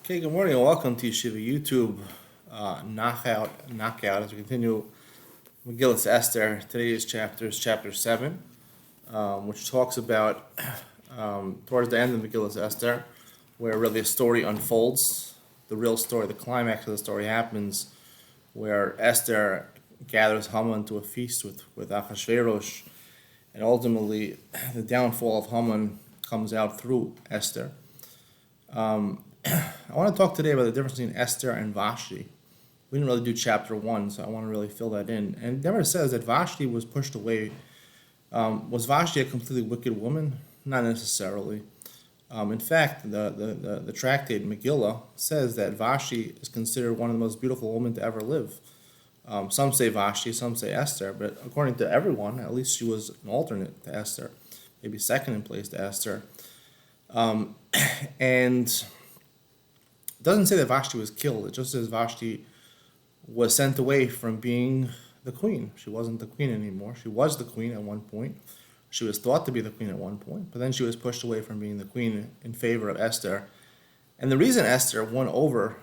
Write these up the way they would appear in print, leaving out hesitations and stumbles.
Okay, good morning and welcome to Yeshiva YouTube Knockout as we continue Megillus Esther. Today's chapter is chapter 7, which talks about towards the end of Megillus Esther, where really a story unfolds. The real story, the climax of the story happens, where Esther gathers Haman to a feast with Achashverosh, and ultimately the downfall of Haman comes out through Esther. I want to talk today about the difference between Esther and Vashti. We didn't really do chapter 1, so I want to really fill that in. And it never says that Vashti was pushed away. Was Vashti a completely wicked woman? Not necessarily. In fact, the tractate Megillah says that Vashti is considered one of the most beautiful women to ever live. Some say Vashti, some say Esther, but according to everyone, at least she was an alternate to Esther, maybe second in place to Esther. And it doesn't say that Vashti was killed. It just says Vashti was sent away from being the queen. She wasn't the queen anymore. She was the queen at one point. She was thought to be the queen at one point, but then she was pushed away from being the queen in favor of Esther. And the reason Esther won over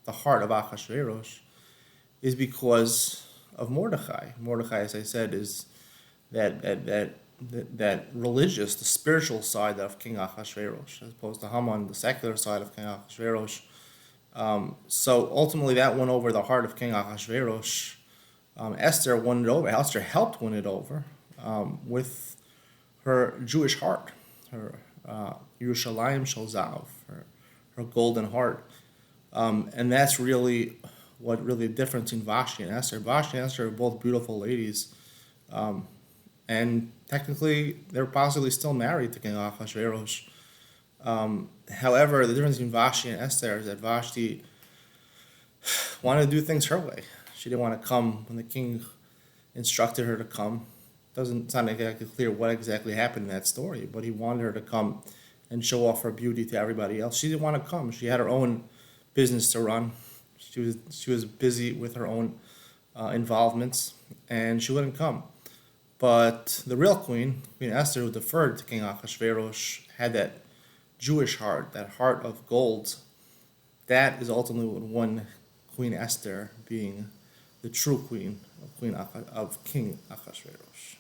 the heart of Achashverosh is because of Mordechai. Mordechai, as I said, is that religious, the spiritual side of King Achashverosh, as opposed to Haman, the secular side of King Achashverosh. So ultimately, that won over the heart of King Achashverosh. Esther won it over. Esther helped win it over with her Jewish heart, her Yerushalayim Shel Zav, her golden heart, and that's really what really the difference in Vashti and Esther. Vashti and Esther are both beautiful ladies. And technically, they're possibly still married to King Achashverosh. However, the difference between Vashti and Esther is that Vashti wanted to do things her way. She didn't want to come when the king instructed her to come. It's not exactly clear what exactly happened in that story, but he wanted her to come and show off her beauty to everybody else. She didn't want to come. She had her own business to run. She was busy with her own involvements, and she wouldn't come. But the real Queen Esther, who deferred to King Achashverosh, had that Jewish heart, that heart of gold. That is ultimately what won Queen Esther being the true queen of King Achashverosh.